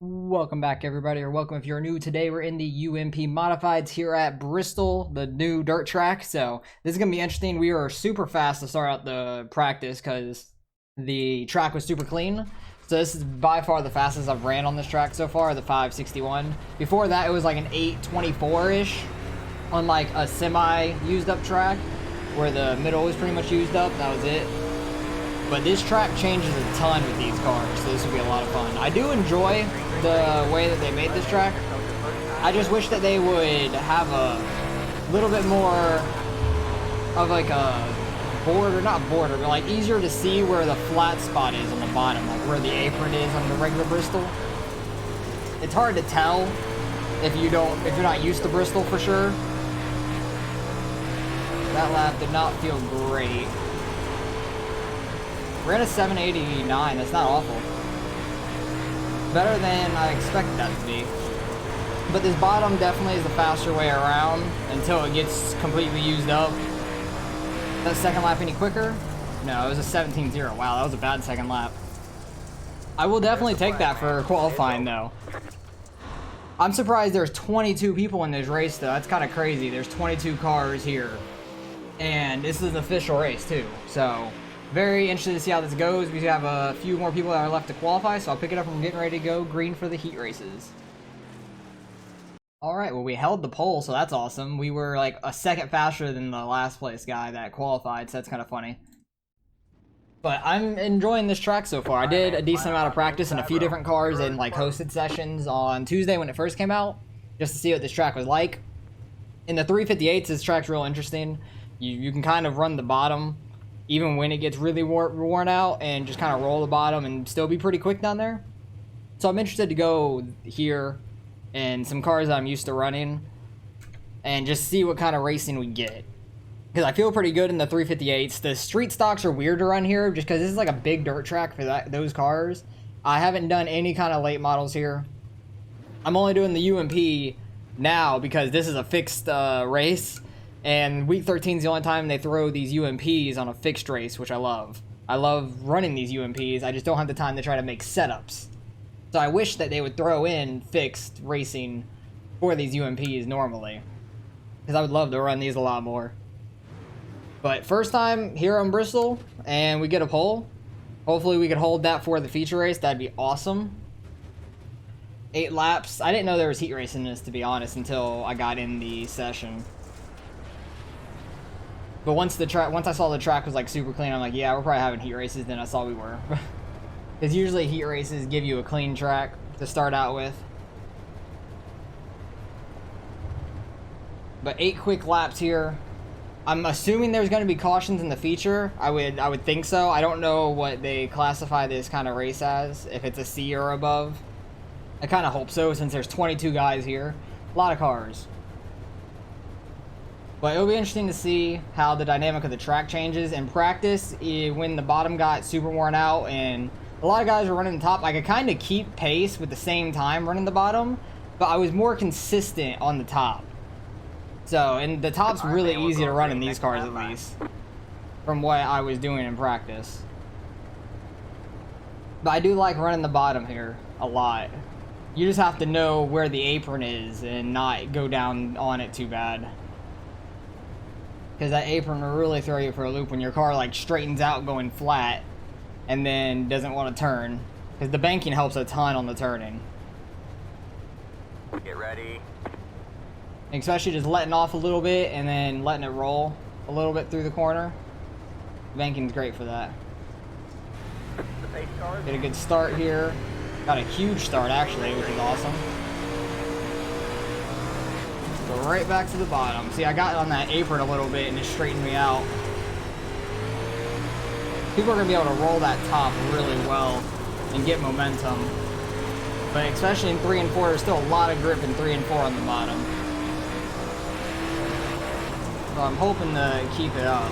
Welcome back, everybody, or welcome if you're new. Today we're in the UMP Modifieds here at Bristol, the new dirt track. So this is going to be interesting. We are super fast to start out the practice because the track was super clean. So this is by far the fastest I've ran on this track so far, the 561. Before that, it was like an 824-ish on like a semi-used up track where the middle was pretty much used up. That was it. But this track changes a ton with these cars, so this will be a lot of fun. I do enjoy the way that they made this track. I just wish that they would have a little bit more of like a border, not border, but like easier to see where the flat spot is on the bottom, like where the apron is on the regular Bristol. It's hard to tell if you're not used to Bristol for sure. That lap did not feel great. Ran a 789, that's not awful. Better than I expected that to be. But this bottom definitely is the faster way around until it gets completely used up. That second lap any quicker? No, it was a 17-0. Wow, that was a bad second lap. I will definitely take that for qualifying though. I'm surprised there's 22 people in this race though. That's kind of crazy. There's 22 cars here. And this is an official race too, so very interested to see how this goes. We have a few more people that are left to qualify, so I'll pick it up and getting ready to go green for the heat races. Alright, well we held the pole, so that's awesome. We were like a second faster than the last place guy that qualified, so that's kind of funny. But I'm enjoying this track so far. I did a decent amount of practice in a few different cars and like hosted sessions on Tuesday when it first came out, just to see what this track was like. In the 358s, this track's real interesting. You can kind of run the bottom even when it gets really worn out and just kind of roll the bottom and still be pretty quick down there. So I'm interested to go here and some cars that I'm used to running and just see what kind of racing we get. Because I feel pretty good in the 358s. The street stocks are weird to run here just because this is like a big dirt track for those cars. I haven't done any kind of late models here. I'm only doing the UMP now because this is a fixed race. And week 13 is the only time they throw these UMPs on a fixed race, which I love. I love running these UMPs. I just don't have the time to try to make setups. So I wish that they would throw in fixed racing for these UMPs normally, because I would love to run these a lot more. But first time here on Bristol, and we get a pole. Hopefully we could hold that for the feature race. That'd be awesome. 8 laps. I didn't know there was heat racing in this, to be honest, until I got in the session. But once I saw the track was like super clean, I'm like, yeah, we're probably having heat races. Then I saw we were. Because usually heat races give you a clean track to start out with. But 8 quick laps here. I'm assuming there's going to be cautions in the feature. I would think so. I don't know what they classify this kind of race as, if it's a C or above. I kind of hope so, since there's 22 guys here. A lot of cars. But it'll be interesting to see how the dynamic of the track changes. In practice, when the bottom got super worn out and a lot of guys were running the top, I could kind of keep pace with the same time running the bottom, but I was more consistent on the top. So, and the top's really easy to run in these cars at least, from what I was doing in practice. But I do like running the bottom here a lot. You just have to know where the apron is and not go down on it too bad. Because that apron will really throw you for a loop when your car like straightens out going flat and then doesn't want to turn. Because the banking helps a ton on the turning. Get ready. Especially just letting off a little bit and then letting it roll a little bit through the corner. Banking's great for that. Get a good start here. Got a huge start actually, which is awesome. Go right back to the bottom. See, I got on that apron a little bit and it straightened me out. People are going to be able to roll that top really well and get momentum. But especially in 3 and 4, there's still a lot of grip in 3 and 4 on the bottom. So I'm hoping to keep it up.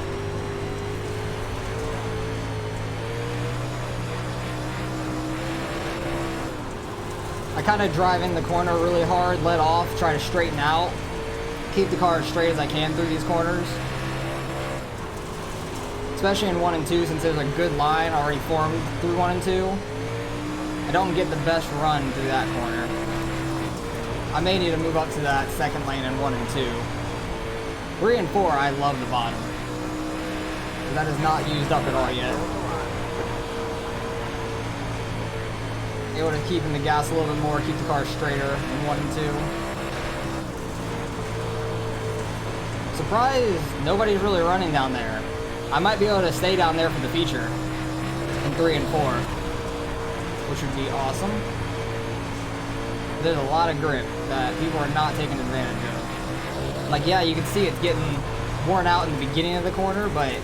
I kind of drive in the corner really hard, let off, try to straighten out, keep the car as straight as I can through these corners. Especially in 1 and 2, since there's a good line already formed through 1 and 2. I don't get the best run through that corner. I may need to move up to that second lane in 1 and 2. 3 and 4, I love the bottom. That is not used up at all yet. Able to keep in the gas a little bit more, keep the car straighter in 1 and 2. Surprised nobody's really running down there. I might be able to stay down there for the feature in 3 and 4, which would be awesome. There's a lot of grip that people are not taking advantage of. Like, yeah, you can see it's getting worn out in the beginning of the corner, but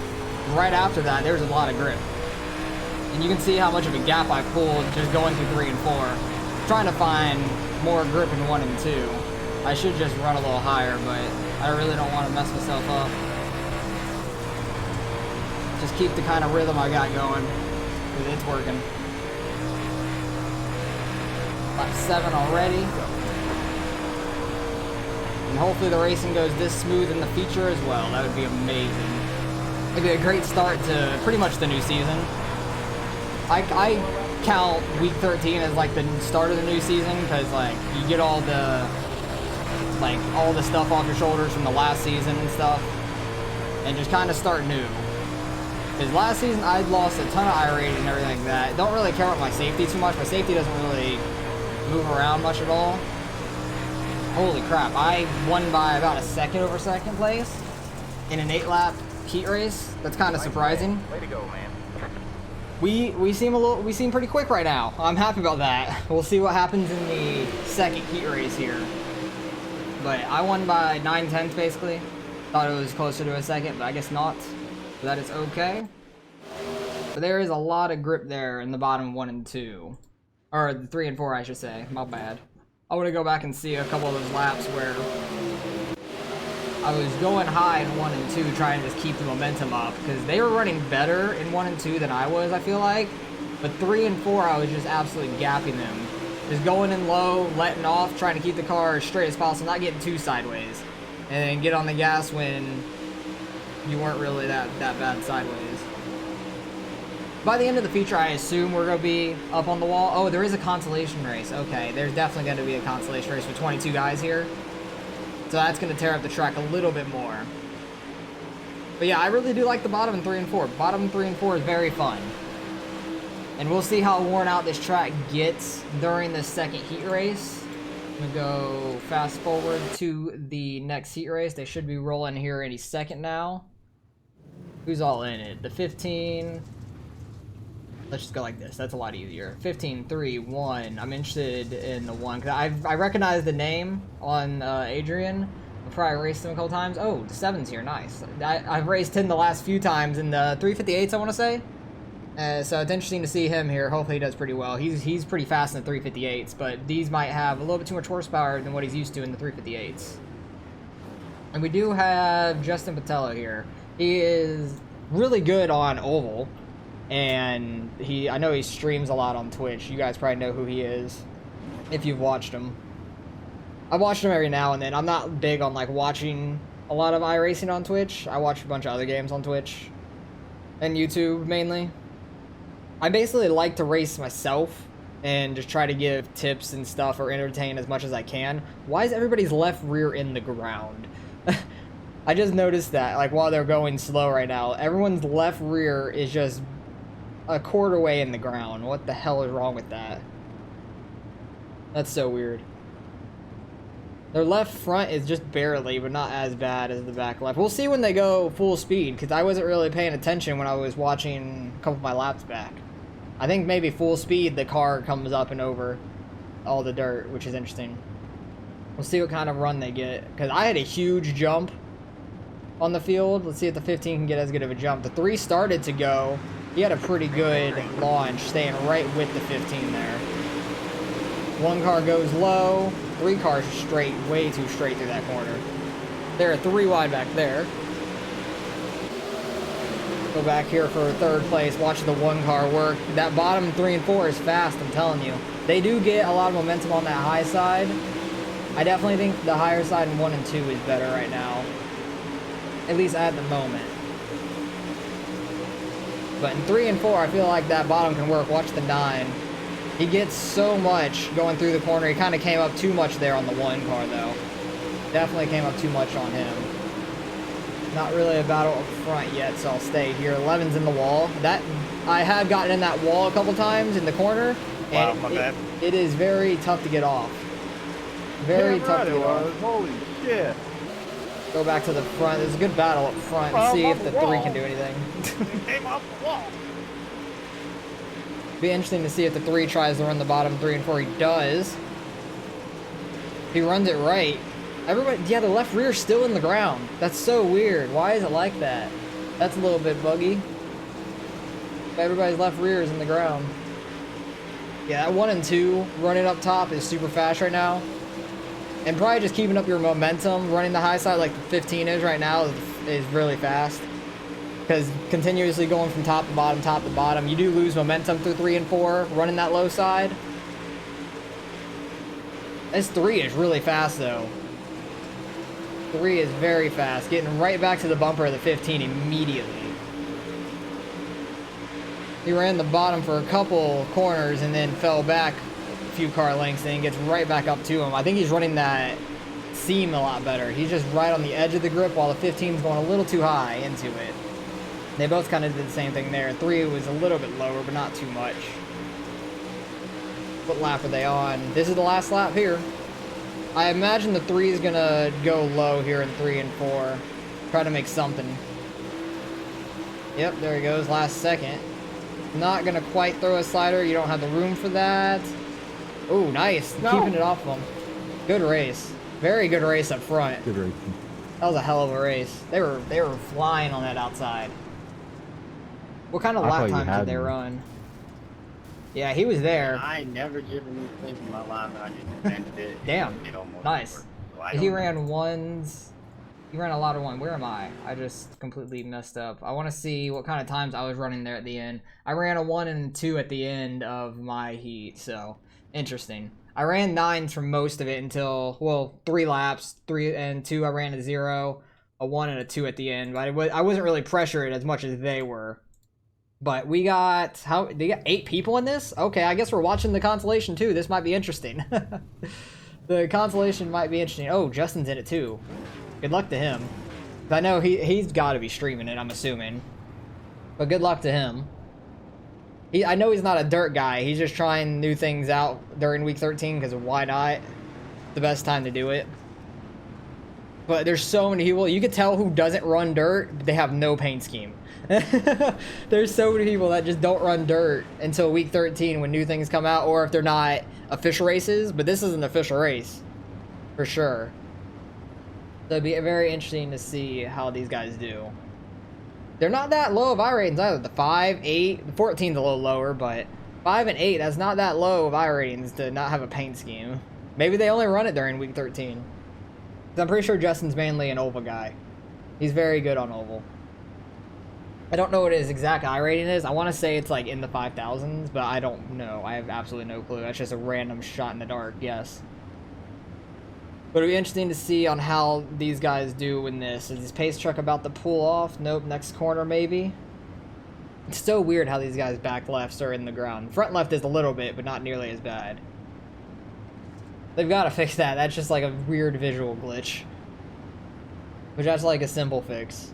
right after that, there's a lot of grip. And you can see how much of a gap I pulled just going through 3 and 4. Trying to find more grip in 1 and 2. I should just run a little higher, but I really don't want to mess myself up. Just keep the kind of rhythm I got going, because it's working. Lap 7 already. And hopefully the racing goes this smooth in the feature as well. That would be amazing. It'd be a great start to pretty much the new season. I count week 13 as like the start of the new season, because like you get all the stuff off your shoulders from the last season and stuff, and just kind of start new. Because last season I lost a ton of iRacing and everything like that. Don't really care about my safety too much. My safety doesn't really move around much at all. Holy crap, I won by about a second over second place in an 8-lap heat race. That's kind of surprising. Way to go, man. We seem pretty quick right now. I'm happy about that. We'll see what happens in the second heat race here. But I won by 9/10 basically. Thought it was closer to a second, but I guess not. So that is okay. But there is a lot of grip there in the bottom 1 and 2. Or the 3 and 4, I should say. My bad. I want to go back and see a couple of those laps where I was going high in 1 and 2, trying to just keep the momentum up, because they were running better in 1 and 2 than I was, I feel like. But 3 and 4, I was just absolutely gapping them. Just going in low, letting off, trying to keep the car as straight as possible, not getting too sideways. And then get on the gas when you weren't really that bad sideways. By the end of the feature, I assume we're going to be up on the wall. Oh, there is a consolation race. Okay, there's definitely going to be a consolation race with 22 guys here. So that's going to tear up the track a little bit more. But yeah, I really do like the bottom in 3 and 4. Bottom 3 and 4 is very fun. And we'll see how worn out this track gets during the second heat race. I'm going to go fast forward to the next heat race. They should be rolling here any second now. Who's all in it? The 15... Let's just go like this. That's a lot easier. 15, 3, 1. I'm interested in the 1, because I recognize the name on Adrian. I've probably raced him a couple times. Oh, the 7's here. Nice. I've raced him the last few times in the 358s, I want to say. So it's interesting to see him here. Hopefully he does pretty well. He's pretty fast in the 358s, but these might have a little bit too much horsepower than what he's used to in the 358s. And we do have Justin Patella here. He is really good on oval. And I know he streams a lot on Twitch. You guys probably know who he is if you've watched him. I watch him every now and then. I'm not big on like watching a lot of iRacing on Twitch. I watch a bunch of other games on Twitch and YouTube mainly. I basically like to race myself and just try to give tips and stuff or entertain as much as I can. Why is everybody's left rear in the ground? I just noticed that, like, while they're going slow right now, everyone's left rear is just a quarter way in the ground. What the hell is wrong with that? That's so weird. Their left front is just barely, but not as bad as the back left. We'll see when they go full speed, because I wasn't really paying attention when I was watching a couple of my laps back. I think maybe full speed the car comes up and over all the dirt, which is interesting. We'll see what kind of run they get, because I had a huge jump on the field. Let's see if the 15 can get as good of a jump. The 3 started to go. He had a pretty good launch, staying right with the 15 there. 1 car goes low, 3 cars straight, way too straight through that corner. There are 3 wide back there. Go back here for 3rd place, watch the 1 car work. That bottom 3 and 4 is fast, I'm telling you. They do get a lot of momentum on that high side. I definitely think the higher side in 1 and 2 is better right now. At least at the moment. But in 3 and 4, I feel like that bottom can work. Watch the 9. He gets so much going through the corner. He kind of came up too much there on the one car, though. Definitely came up too much on him. Not really a battle up front yet, so I'll stay here. 11's in the wall. That I have gotten in that wall a couple times in the corner, and Wow, my bad. it is very tough to get off. Very tough to get off. Holy shit. Go back to the front. There's a good battle up front. Well, See if off the the 3 wall. can do anything. It came off the wall. Be interesting to see if the 3 tries to run the bottom 3 and 4. He does. He runs it right. Everybody, yeah, the left rear's still in the ground. That's so weird. Why is it like that? That's a little bit buggy. Everybody's left rear is in the ground. Yeah, that 1 and 2 running up top is super fast right now. And probably just keeping up your momentum, running the high side like the 15 is right now is really fast. Because continuously going from top to bottom, you do lose momentum through 3 and 4, running that low side. This 3 is really fast though. 3 is very fast, getting right back to the bumper of the 15 immediately. He ran the bottom for a couple corners and then fell back a few car lengths and then gets right back up to him. I think he's running that seam a lot better. He's just right on the edge of the grip while the 15's going a little too high into it. They both kind of did the same thing there. 3 was a little bit lower, but not too much. What lap are they on? This is the last lap here. I imagine the 3 is gonna go low here in 3 and 4. Try to make something. Yep, there he goes, last second. Not gonna quite throw a slider, you don't have the room for that. Ooh, nice, No. keeping it off of him. Good race. Very good race up front. Good race. That was a hell of a race. They were flying on that outside. What kind of I lap thought you times had did they me. run? Yeah, he was there. I ain't never given anything in my life, and I just invented it. Damn. It almost Nice. worked. So I He don't know. ran 1s. He ran a lot of 1. Where am I? I just completely messed up. I want to see what kind of times I was running there at the end. I ran a 1 and 2 at the end of my heat, so interesting. I ran 9s for most of it until, well, 3 laps. 3 and 2 I ran a 0, a 1 and a 2 at the end. But I wasn't really pressured as much as they were. But we got, they got 8 people in this? Okay, I guess we're watching the consolation too. This might be interesting. The consolation might be interesting. Oh, Justin's in it too. Good luck to him. I know he's got to be streaming it, I'm assuming. But good luck to him. I know he's not a dirt guy. He's just trying new things out during week 13 because why not? The best time to do it. But there's so many people. You could tell who doesn't run dirt, but they have no paint scheme. There's so many people that just don't run dirt until week 13 when new things come out, or if they're not official races. But this is an official race, for sure. So it'd be very interesting to see how these guys do. They're not that low of iRatings either. The 5, 8, the 14's a little lower, but 5 and 8, that's not that low of iRatings to not have a paint scheme. Maybe they only run it during week 13. 'Cause I'm pretty sure Justin's mainly an oval guy. He's very good on oval. I don't know what his exact iRating is. I want to say it's like in the 5,000s, but I don't know. I have absolutely no clue. That's just a random shot in the dark, yes. But it'll be interesting to see on how these guys do in this. Is this pace truck about to pull off? Nope, next corner maybe. It's so weird how these guys' back lefts are in the ground. Front left is a little bit, but not nearly as bad. They've got to fix that. That's just like a weird visual glitch. Which that's like a simple fix.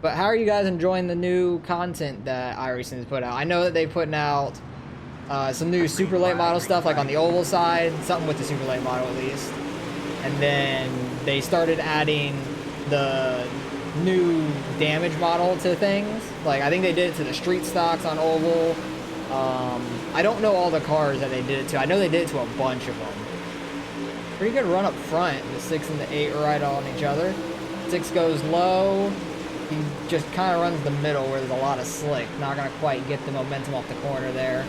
But how are you guys enjoying the new content that iRacing has put out? I know that they're putting out some new super late model stuff, like on the oval side, something with the super late model at least. And then they started adding the new damage model to things. Like I think they did it to the street stocks on oval. I don't know all the cars that they did it to. I know they did it to a bunch of them. Pretty good run up front. The 6 and the 8 are right on each other. 6 goes low. He just kind of runs the middle where there's a lot of slick. Not going to quite get the momentum off the corner there.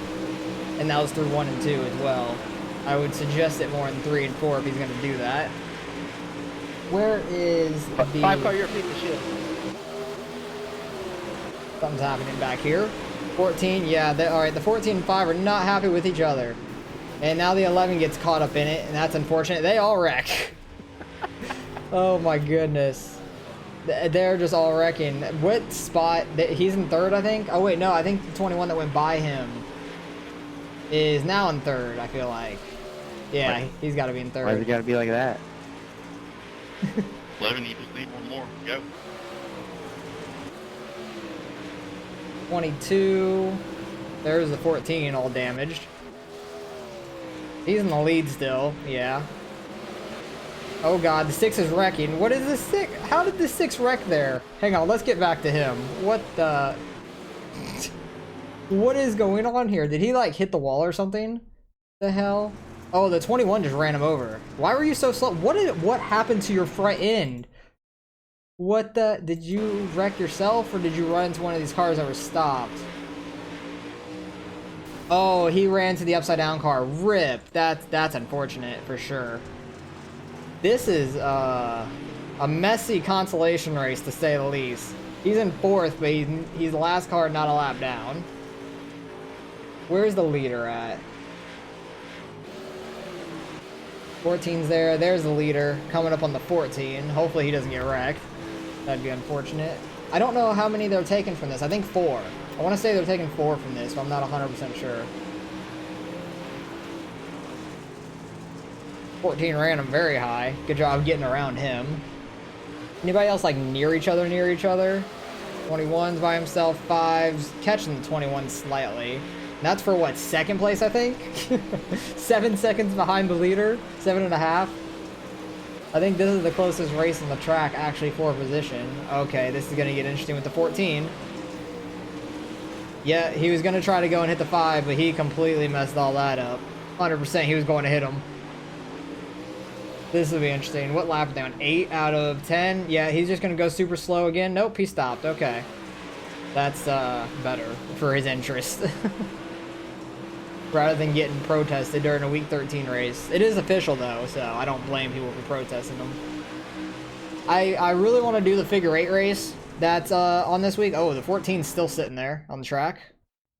And that was through 1 and 2 as well. I would suggest it more in 3 and 4 if he's going to do that. Where is the... 5 car, you're a piece of shit. Something's happening back here. 14, yeah, alright, the 14 and 5 are not happy with each other. And now the 11 gets caught up in it, and that's unfortunate. They all wreck. Oh my goodness. They're just all wrecking. What spot? He's in third, I think. Oh wait, no, I think the 21 that went by him is now in third. I feel like. Yeah, he's got to be in third. Why's it got to be like that? 11, you just need one more. Go. 22. There's the 14, all damaged. He's in the lead still. Yeah. Oh god, the 6 is wrecking. What is the 6? How did the 6 wreck there? Hang on, let's get back to him. What the... What is going on here? Did he like hit the wall or something? The hell? Oh, the 21 just ran him over. Why were you so slow? What happened to your front end? What the... Did you wreck yourself or did you run into one of these cars that were stopped? Oh, he ran to the upside down car. Rip. That's unfortunate for sure. This is a messy consolation race, to say the least. He's in fourth, but he's the last car, not a lap down. Where's the leader at? 14's there. There's the leader coming up on the 14. Hopefully he doesn't get wrecked. That'd be unfortunate. I don't know how many they're taking from this. I think 4. I want to say they're taking 4 from this, but I'm not 100% sure. 14 ran him very high. Good job getting around him. Anybody else like near each other? 21's by himself, 5's catching the 21 slightly. And that's for what, second place, I think? 7 seconds behind the leader, 7.5. I think this is the closest race on the track actually for position. Okay, this is gonna get interesting with the 14. Yeah, he was gonna try to go and hit the 5, but he completely messed all that up. 100% he was going to hit him. This will be interesting. What lap are they on? 8 out of 10? Yeah, he's just gonna go super slow again. Nope, he stopped. Okay. That's better for his interest. Rather than getting protested during a week 13 race. It is official though, so I don't blame people for protesting them. I really want to do the figure 8 race that's on this week. Oh, the 14's still sitting there on the track.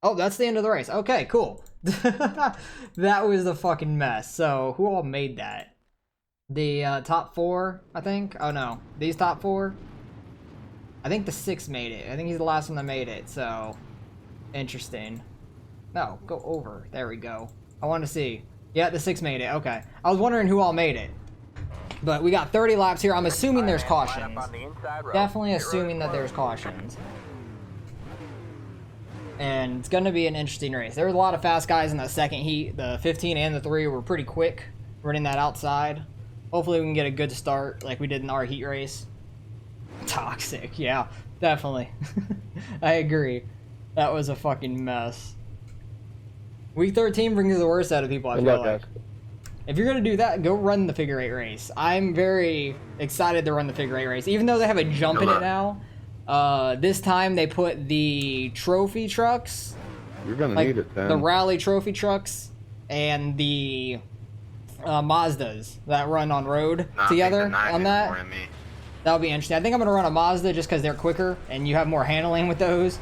Oh, that's the end of the race. Okay, cool. That was a fucking mess. So who all made that? The top 4, I think. Oh no, these top 4. I think the 6 made it. I think he's the last one that made it. So interesting. No, go over. There we go. I want to see. Yeah, the 6 made it. Okay. I was wondering who all made it. But we got 30 laps here. I'm assuming there's cautions. Definitely assuming that there's cautions. And it's going to be an interesting race. There was a lot of fast guys in that second heat. The 15 and the 3 were pretty quick running that outside. Hopefully we can get a good start like we did in our heat race. Toxic. Yeah, definitely. I agree. That was a fucking mess. Week 13 brings the worst out of people, I feel like. If you're going to do that, go run the figure 8 race. I'm very excited to run the figure 8 race. Even though they have a jump in it now, this time they put the trophy trucks. You're going to like need it, then. The rally trophy trucks and the Mazdas that run on road together on that. That'll be interesting. I think I'm going to run a Mazda just because they're quicker and you have more handling with those.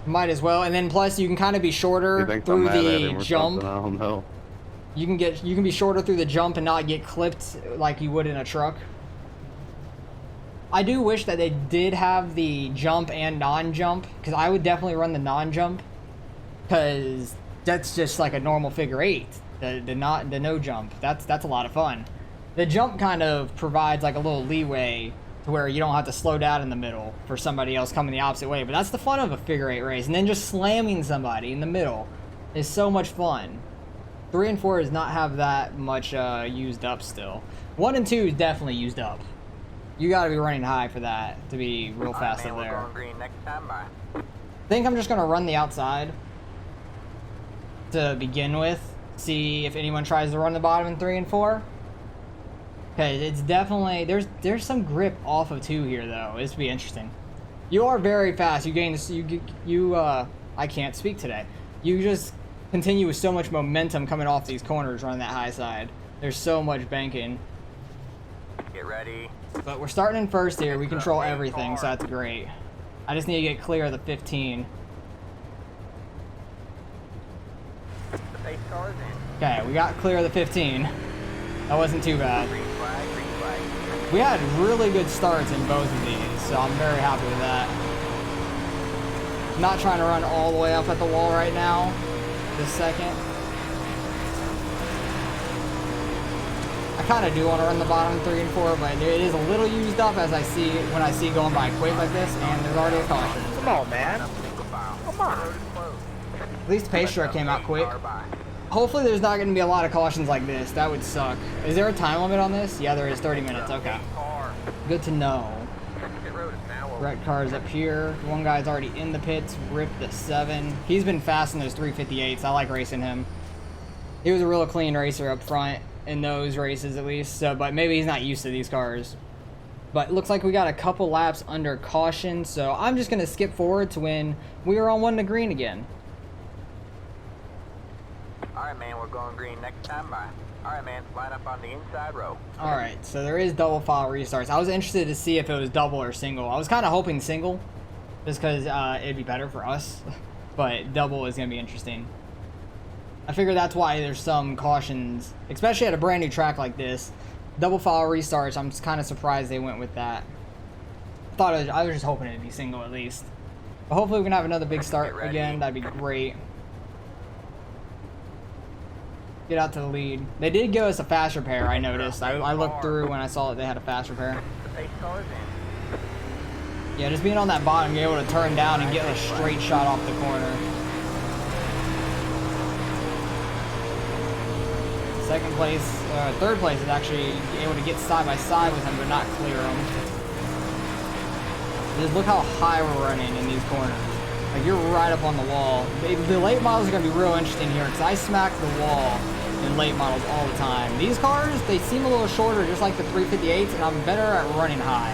Might as well. And then plus you can kind of be shorter through the jump. I don't know. You can be shorter through the jump and not get clipped like you would in a truck. I do wish that they did have the jump and non-jump, because I would definitely run the non-jump, because that's just like a normal figure 8. The no jump. That's a lot of fun. The jump kind of provides like a little leeway to where you don't have to slow down in the middle for somebody else coming the opposite way. But that's the fun of a figure 8 race. And then just slamming somebody in the middle is so much fun. 3 and 4 does not have that much used up still. 1 and 2 is definitely used up. You gotta be running high for that to be real fast up there. I think I'm just gonna run the outside to begin with. See if anyone tries to run the bottom in 3 and 4. Okay, it's definitely there's some grip off of 2 here though. This will be interesting. You are very fast. You gain this. I can't speak today. You just continue with so much momentum coming off these corners running that high side. There's so much banking. Get ready. But we're starting in first here. We control everything, so that's great. I just need to get clear of the 15. The pace car is in. Okay, we got clear of the 15. That wasn't too bad. Green flag, green flag. We had really good starts in both of these, so I'm very happy with that. I'm not trying to run all the way up at the wall right now, this second. I kind of do want to run the bottom 3 and 4, but it is a little used up as I see when I see going by quick like this, and there's already a caution. Come on, man. Come on. At least the pace truck came out quick. Hopefully there's not going to be a lot of cautions like this. That would suck. Is there a time limit on this? Yeah, there is. 30 minutes. Okay. Good to know. Red cars up here. One guy's already in the pits. Ripped the 7. He's been fast in those 358s. I like racing him. He was a real clean racer up front in those races at least. So, but maybe he's not used to these cars. But it looks like we got a couple laps under caution. So I'm just going to skip forward to when we were on 1 to green again. Alright, man, we're going green next time by. Alright, man, line up on the inside row. Alright, so there is double file restarts. I was interested to see if it was double or single. I was kind of hoping single, just because it'd be better for us. But double is going to be interesting. I figure that's why there's some cautions, especially at a brand new track like this. Double file restarts, I'm kind of surprised they went with that. I was just hoping it'd be single at least. But hopefully we can have another big start again. That'd be great. Get out to the lead. They did give us a fast repair, I noticed. I looked through when I saw that they had a fast repair. Yeah, just being on that bottom, you're able to turn down and get a straight shot off the corner. Third place is actually able to get side by side with him, but not clear him. Just look how high we're running in these corners. Like, you're right up on the wall. The late models are going to be real interesting here, because I smack the wall in late models all the time. These cars, they seem a little shorter, just like the 358s, and I'm better at running high.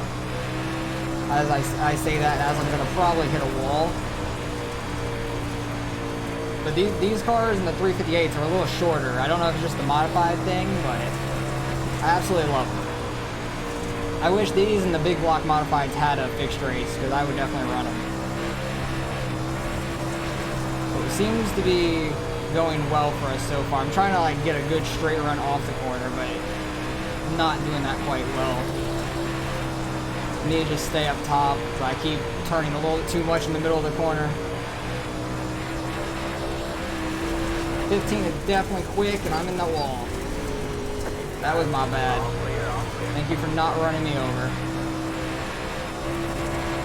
As I say that, as I'm going to probably hit a wall. But these cars and the 358s are a little shorter. I don't know if it's just the modified thing, but I absolutely love them. I wish these and the big block modifieds had a fixed race, because I would definitely run them. It seems to be going well for us so far. I'm trying to like get a good straight run off the corner, but I'm not doing that quite well. I need to just stay up top, so I keep turning a little bit too much in the middle of the corner. 15 is definitely quick, and I'm in the wall. That was my bad. Thank you for not running me over.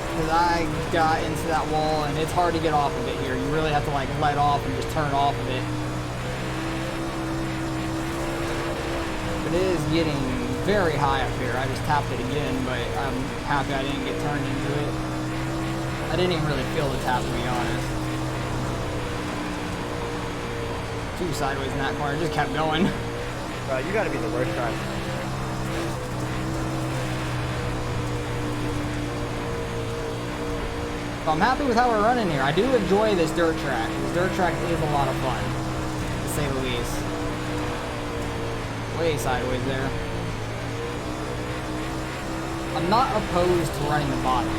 Because I got into that wall, and it's hard to get off of it here. You really have to like let off and just turn off of it. But it is getting very high up here. I just tapped it again, but I'm happy I didn't get turned into it. I didn't even really feel the tap, to be honest. Too sideways in that corner, just kept going. Bro, you gotta be the worst driver. So I'm happy with how we're running here. I do enjoy this dirt track. This dirt track is a lot of fun, to say the least. Way sideways there. I'm not opposed to running the bottom.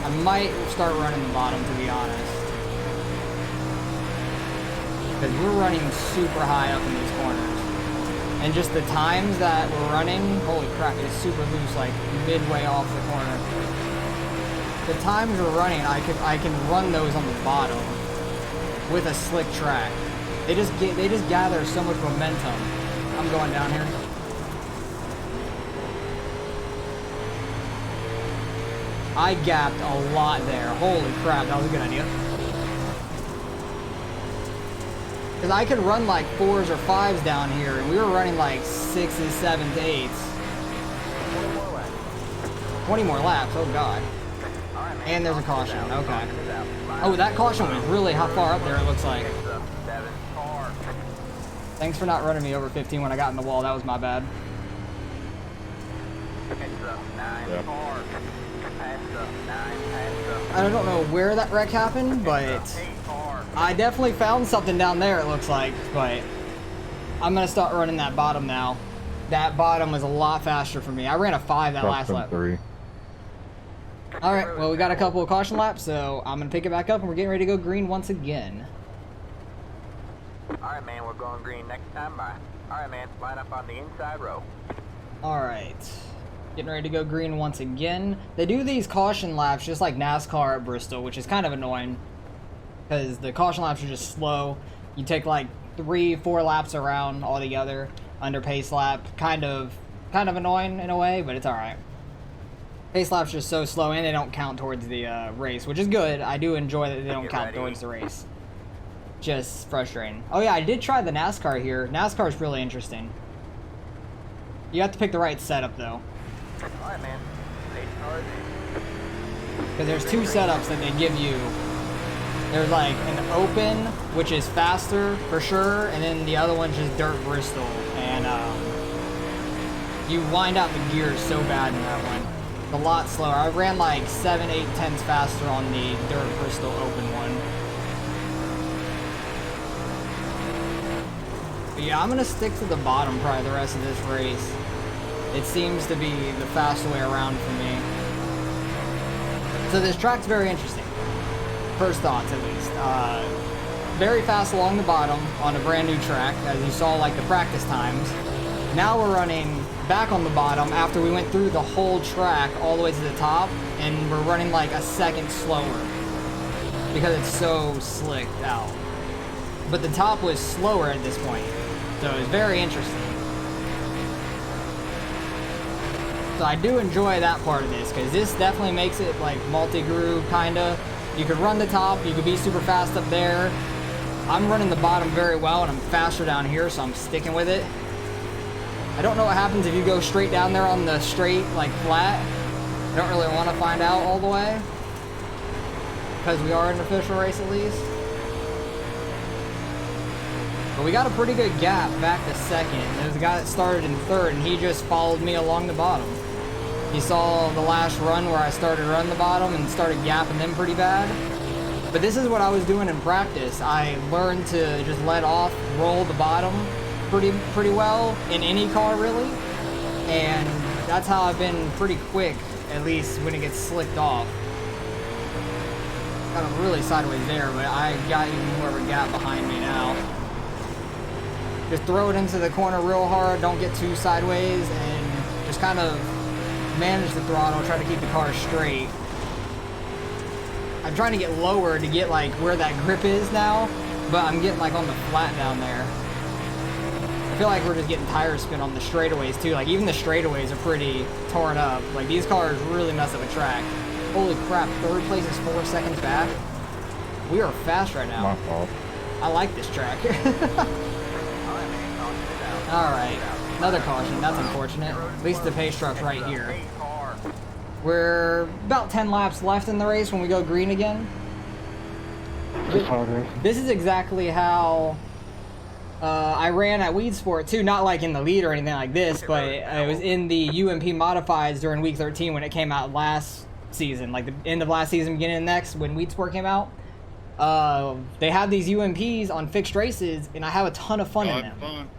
I might start running the bottom, to be honest. Because we're running super high up in these corners. And just the times that we're running, holy crap, it's super loose, like midway off the corner. The times we're running, I can run those on the bottom with a slick track. They just gather so much momentum. I'm going down here. I gapped a lot there. Holy crap, that was a good idea. Because I could run like 4s or 5s down here, and we were running like 6s, 7s, 8s. 20 more laps, oh god. And there's a caution, okay. Oh, that caution was really how far up there it looks like. Thanks for not running me over 15 when I got in the wall, that was my bad. I don't know where that wreck happened, but I definitely found something down there, it looks like. But I'm going to start running that bottom now. That bottom was a lot faster for me. I ran a 5 that last lap. 3. Alright, well we got a couple of caution laps, so I'm going to pick it back up and we're getting ready to go green once again. Alright, man, we're going green next time by. Alright, man, line up on the inside row. Alright. Getting ready to go green once again. They do these caution laps just like NASCAR at Bristol, which is kind of annoying. Because the caution laps are just slow. You take like 3-4 laps around altogether under pace lap. Kind of annoying in a way, but it's alright. Pace laps just so slow and they don't count towards the race, which is good. I do enjoy that they don't count towards the race. Just frustrating. Oh yeah, I did try the NASCAR here. NASCAR is really interesting. You have to pick the right setup though. Alright, man. Because there's two setups that they give you. There's like an open, which is faster for sure, and then the other one's just Dirt Bristol. And you wind out the gears so bad in that one. It's a lot slower. I ran like 7, 8 tenths faster on the Dirt Bristol open one. But yeah, I'm going to stick to the bottom probably the rest of this race. It seems to be the faster way around for me. So this track's very interesting. First thoughts, at least. Very fast along the bottom on a brand new track, as you saw like the practice times. Now we're running back on the bottom after we went through the whole track all the way to the top, and we're running like a second slower because it's so slicked out. But the top was slower at this point, so it was very interesting. So I do enjoy that part of this, because this definitely makes it like multi-groove kinda. You could run the top, you could be super fast up there. I'm running the bottom very well and I'm faster down here, so I'm sticking with it. I don't know what happens if you go straight down there on the straight, like flat. I don't really want to find out all the way, because we are in an official race at least. But we got a pretty good gap back to second. There's a guy that started in third and he just followed me along the bottom. He saw the last run where I started running the bottom and started gapping them pretty bad. But this is what I was doing in practice. I learned to just let off, roll the bottom pretty well in any car really. And that's how I've been pretty quick, at least when it gets slicked off. Got him really sideways there, but I got even more of a gap behind me now. Just throw it into the corner real hard, don't get too sideways, and just kind of manage the throttle, try to keep the car straight. I'm trying to get lower to get like where that grip is now, but I'm getting like on the flat down there. I feel like we're just getting tire spin on the straightaways too. Like even the straightaways are pretty torn up. Like these cars really mess up a track. Holy crap, third place is 4 seconds back. We are fast right now. My fault. I like this track. Alright, another caution, that's unfortunate. At least the pace truck's right here. We're about 10 laps left in the race when we go green again. This is exactly how I ran at Weed Sport too, not like in the lead or anything like this, but it was in the UMP Modifieds during week 13 when it came out last season, like the end of last season, beginning of next, when Weed Sport came out. They have these UMPs on fixed races, and I have a ton of fun in them.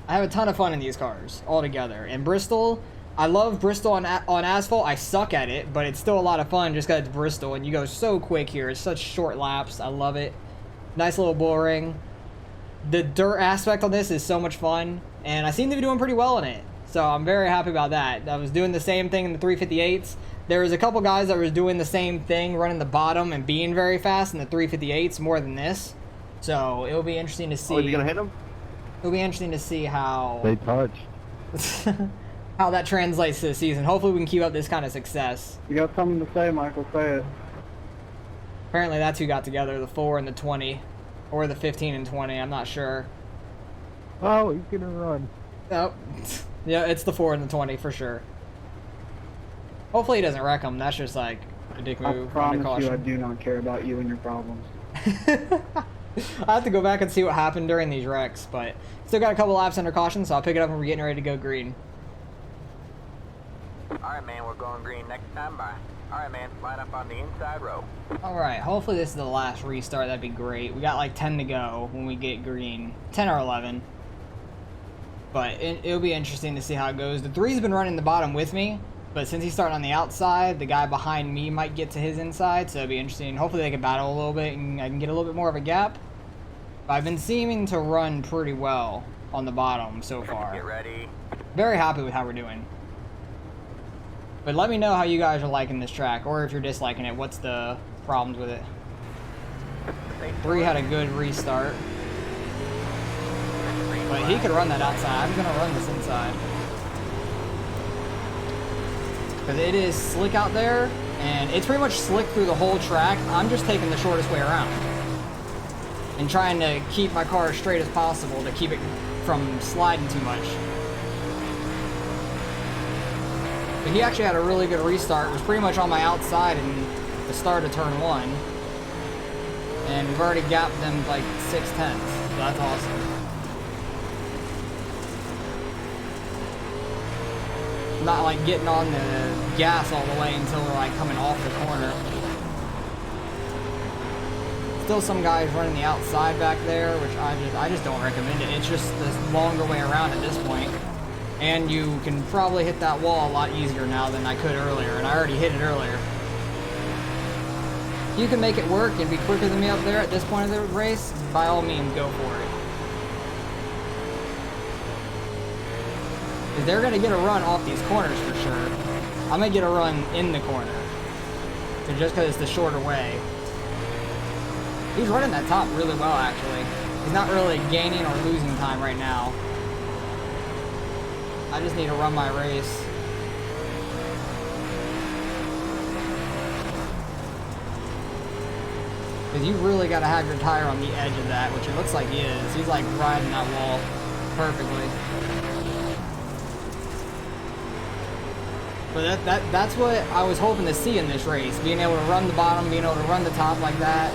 I have a ton of fun in these cars altogether. And Bristol, I love Bristol on asphalt. I suck at it, but it's still a lot of fun just because it's Bristol, and you go so quick here. It's such short laps. I love it. Nice little bull ring. The dirt aspect on this is so much fun, and I seem to be doing pretty well in it. So I'm very happy about that. I was doing the same thing in the 358s. There was a couple guys that was doing the same thing, running the bottom and being very fast in the 358s more than this. So it'll be interesting to see. Oh, is he gonna hit him? It'll be interesting to see how They touch. how that translates to the season. Hopefully we can keep up this kind of success. You got something to say, Michael? Say it. Apparently that's who got together, the 4 and the 20. Or the 15 and 20, I'm not sure. Oh, he's gonna run. Oh, yeah, it's the 4 and the 20 for sure. Hopefully he doesn't wreck them. That's just like a dick move. I promise you I do not care about you and your problems. I have to go back and see what happened during these wrecks, but still got a couple laps under caution, so I'll pick it up when we're getting ready to go green. Alright, man, we're going green next time by. Alright, man, line up on the inside row. Alright, hopefully this is the last restart. That'd be great. We got like 10 to go when we get green. 10 or 11. But it'll be interesting to see how it goes. The 3's been running the bottom with me, but since he's starting on the outside, the guy behind me might get to his inside, so it'll be interesting. Hopefully they can battle a little bit and I can get a little bit more of a gap. But I've been seeming to run pretty well on the bottom so far. Get ready. Very happy with how we're doing. But let me know how you guys are liking this track, or if you're disliking it, what's the problems with it. 3 had a good restart. But he could run that outside. I'm gonna run this inside. Because it is slick out there, and it's pretty much slick through the whole track. I'm just taking the shortest way around. And trying to keep my car as straight as possible to keep it from sliding too much. But he actually had a really good restart. It was pretty much on my outside in the start of turn 1. And we've already gapped them like 6/10. So that's awesome. Not like getting on the gas all the way until we're like coming off the corner. Still some guys running the outside back there, which I just don't recommend it. It's just this longer way around at this point. And you can probably hit that wall a lot easier now than I could earlier, and I already hit it earlier. If you can make it work and be quicker than me up there at this point of the race, by all means go for it. Because they're going to get a run off these corners for sure. I'm going to get a run in the corner. So just because it's the shorter way. He's running that top really well, actually. He's not really gaining or losing time right now. I just need to run my race. Because you really got to have your tire on the edge of that, which it looks like he is. He's like riding that wall perfectly. But that's what I was hoping to see in this race. Being able to run the bottom, being able to run the top like that.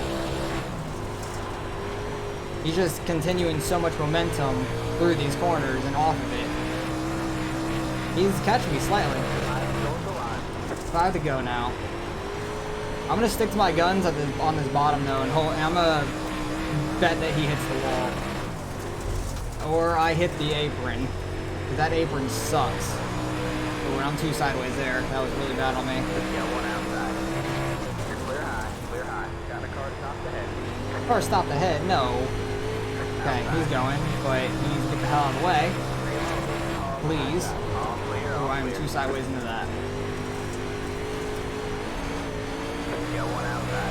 He's just continuing so much momentum through these corners and off of it. He's catching me slightly. 5 to go now. I'm gonna stick to my guns on this bottom though, and I'm gonna bet that he hits the wall. Or I hit the apron. Because that apron sucks. But I'm 2 sideways there. That was really bad on me. Yeah, 1 outside. You're clear high, clear high. Got a car stopped ahead. Car stopped ahead? No. Okay, he's going, but he needs to get the hell out of the way. Please. Oh, I'm 2 sideways into that.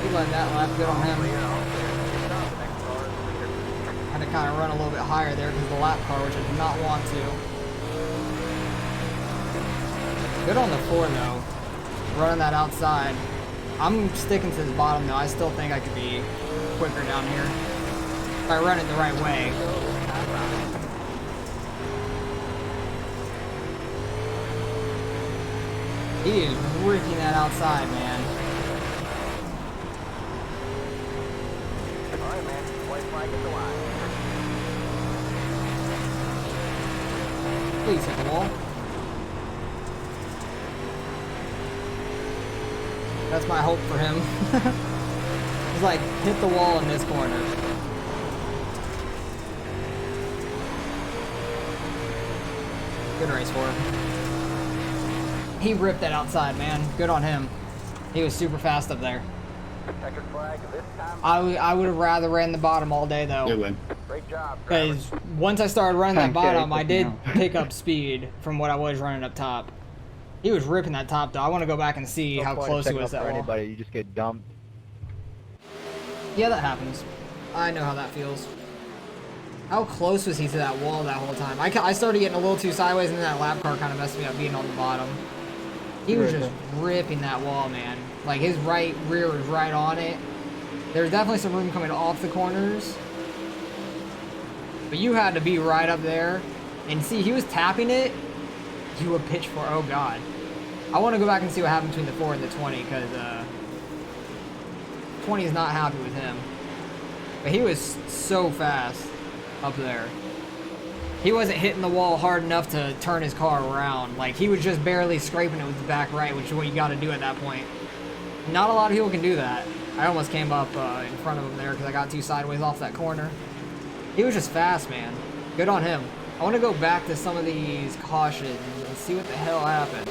He let that lap get on him. Had to kind of run a little bit higher there because of the lap car, which I did not want to. Good on the 4 though. Running that outside. I'm sticking to the bottom though. I still think I could be quicker down here. If I run it the right way. He is ripping that outside, man. Alright, man. White flag at the line. Please hit the wall. That's my hope for him. He's like, hit the wall in this corner. Good race for him. He ripped that outside, man. Good on him. He was super fast up there. Checkered flag this time. I would have rather ran the bottom all day though. Good win. Great job. Because once I started running that Okay, bottom, I good did now. pick up speed from what I was running up top. He was ripping that top though. I want to go back and see how close he was to that wall. Anybody, you just get dumped. Yeah, that happens. I know how that feels. How close was he to that wall that whole time? I started getting a little too sideways, and then that lap car kind of messed me up being on the bottom. He was just ripping that wall, man. Like, his right rear was right on it. There's definitely some room coming off the corners. But you had to be right up there. And see, he was tapping it. You would pitch for, oh god. I want to go back and see what happened between the 4 and the 20, because 20 is not happy with him. But he was so fast up there. He wasn't hitting the wall hard enough to turn his car around. Like, he was just barely scraping it with the back right, which is what you got to do at that point. Not a lot of people can do that. I almost came up in front of him there because I got too sideways off that corner. He was just fast, man. Good on him. I want to go back to some of these cautions and see what the hell happened.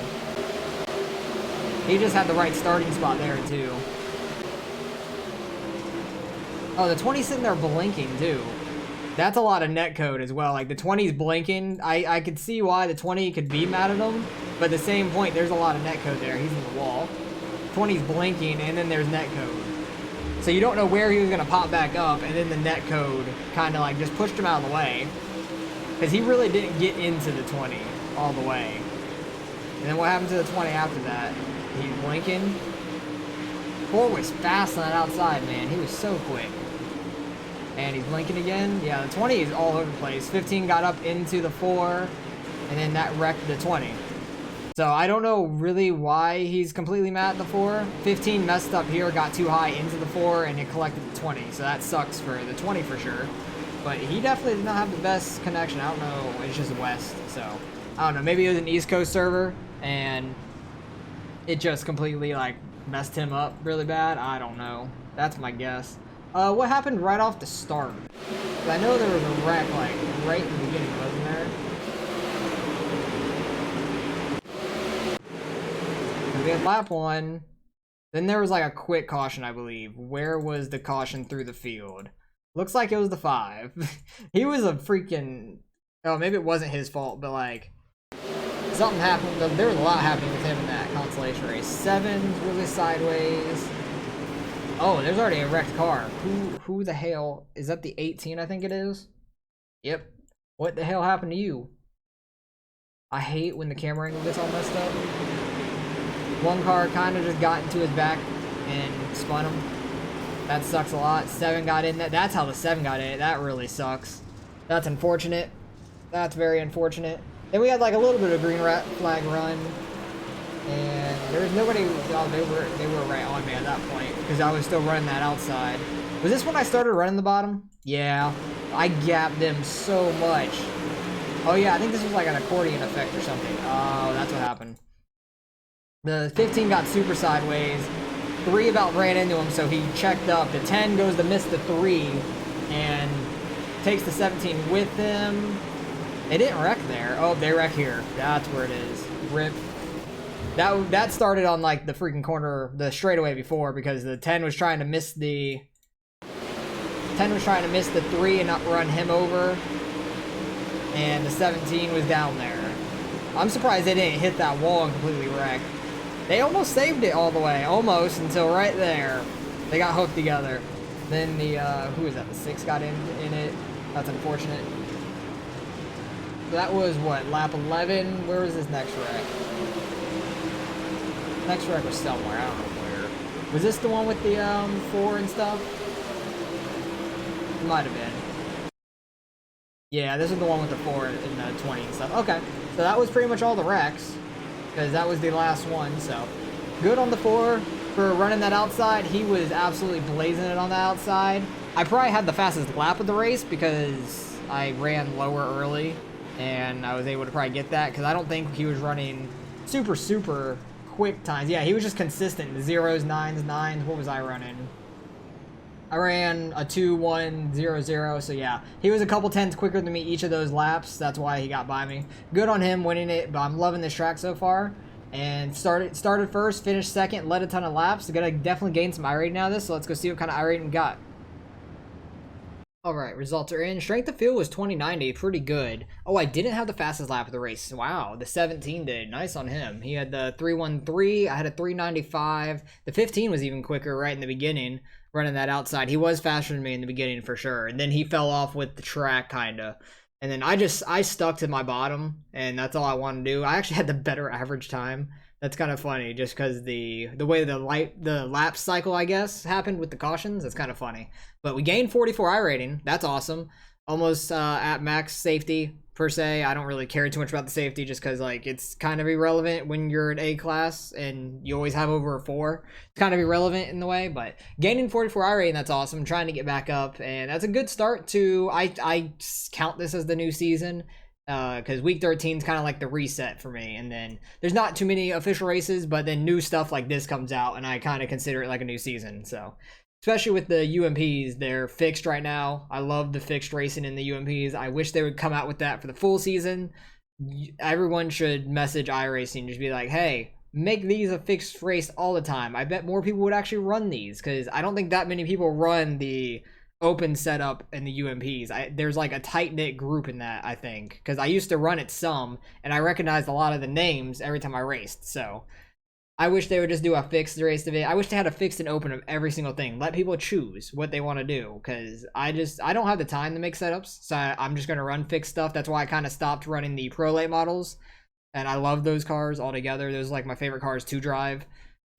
He just had the right starting spot there, too. Oh, the 20's sitting there blinking, too. That's a lot of net code as well. Like the 20's blinking. I could see why the 20 could be mad at him, but at the same point, there's a lot of net code there. He's in the wall. 20's blinking, and then there's net code. So you don't know where he was gonna pop back up, and then the net code kind of like just pushed him out of the way, because he really didn't get into the 20 all the way. And then what happened to the 20 after that? He's blinking. 4 was fast on that outside, man. He was so quick. And he's blinking again. Yeah, the 20 is all over the place. 15 got up into the 4, and then that wrecked the 20. So I don't know really why he's completely mad at the 4. 15 messed up here, got too high into the 4, and it collected the 20. So that sucks for the 20 for sure. But he definitely did not have the best connection. I don't know. It's just west. So I don't know. Maybe it was an East Coast server, and it just completely like messed him up really bad. I don't know. That's my guess. What happened right off the start? I know there was a wreck like right in the beginning, wasn't there? We had lap 1. Then there was like a quick caution, I believe. Where was the caution through the field? Looks like it was the 5. He was a freaking... Oh, maybe it wasn't his fault, but like... Something happened. There was a lot happening with him in that consolation race. 7's really sideways. Oh, there's already a wrecked car. Who the hell... Is that the 18, I think it is? Yep. What the hell happened to you? I hate when the camera angle gets all messed up. One car kind of just got into his back and spun him. That sucks a lot. 7 got in that. That's how the 7 got in it. That really sucks. That's unfortunate. That's very unfortunate. Then we had like a little bit of green flag run. And there was nobody. Oh, they were right on me at that point because I was still running that outside. Was this when I started running the bottom? Yeah. I gapped them so much. Oh yeah, I think this was like an accordion effect or something. Oh, that's what happened. The 15 got super sideways. 3 about ran into him, so he checked up. The 10 goes to miss the 3 and takes the 17 with him. They didn't wreck there. Oh, they wreck here. That's where it is. Rip. That started on like the freaking corner, the straightaway before, because the 10 was trying to miss the 3 and not run him over, and the 17 was down there. I'm surprised they didn't hit that wall and completely wreck. They almost saved it all the way, almost, until right there. They got hooked together. Then the, who was that? The 6 got in it. That's unfortunate. That was, what, lap 11? Where was this next wreck? Next wreck was somewhere, I don't know where. Was this the one with the, 4 and stuff? It might have been. Yeah, this is the one with the 4 and the 20 and stuff. Okay, so that was pretty much all the wrecks, because that was the last one, so. Good on the 4 for running that outside. He was absolutely blazing it on the outside. I probably had the fastest lap of the race because I ran lower early, and I was able to probably get that, because I don't think he was running super quick times. Yeah, he was just consistent. The 0s, 9s, 9s. What was I running? I ran a 2-1-0-0, so yeah. He was a couple tenths quicker than me each of those laps. That's why he got by me. Good on him winning it, but I'm loving this track so far. And started first, finished second, led a ton of laps. Gonna definitely gain some iRating out of this, so let's go see what kind of iRating we got. Alright, results are in. Strength of field was 2090, pretty good. Oh, I didn't have the fastest lap of the race. Wow, the 17 did. Nice on him. He had the 313, I had a 395. The 15 was even quicker right in the beginning, running that outside. He was faster than me in the beginning for sure. And then he fell off with the track, kinda. And then I stuck to my bottom, and that's all I wanted to do. I actually had the better average time. That's kind of funny, just because the way the lap cycle, I guess, happened with the cautions. It's kind of funny. But we gained 44 iRating. That's awesome. Almost at max safety, per se. I don't really care too much about the safety, just because like it's kind of irrelevant when you're an A class and you always have over a 4. It's kind of irrelevant in the way, but gaining 44 iRating, that's awesome. Trying to get back up, and that's a good start to. I count this as the new season. Because week 13 is kind of like the reset for me, and then there's not too many official races, but then new stuff like this comes out, and I kind of consider it like a new season. So, especially with the UMPs, they're fixed right now. I love the fixed racing in the UMPs. I wish they would come out with that for the full season. Everyone should message iRacing, just be like, hey, make these a fixed race all the time. I bet more people would actually run these, because I don't think that many people run the open setup in the UMPs. There's like a tight-knit group in that, I think, because I used to run it some, and I recognized a lot of the names every time I raced. So I wish they would just do a fixed race of it. I wish they had a fixed and open of every single thing. Let people choose what they want to do, because I don't have the time to make setups, so I'm just going to run fixed stuff. That's why I kind of stopped running the Pro Late models, and I love those cars altogether. Those are like my favorite cars to drive.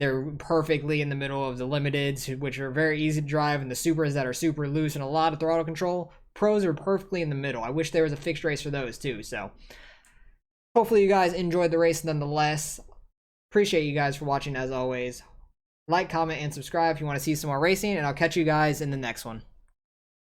They're perfectly in the middle of the limiteds, which are very easy to drive, and the supers that are super loose and a lot of throttle control. Pros are perfectly in the middle. I wish there was a fixed race for those too. So hopefully you guys enjoyed the race nonetheless. Appreciate you guys for watching as always. Like, comment, and subscribe if you want to see some more racing, and I'll catch you guys in the next one.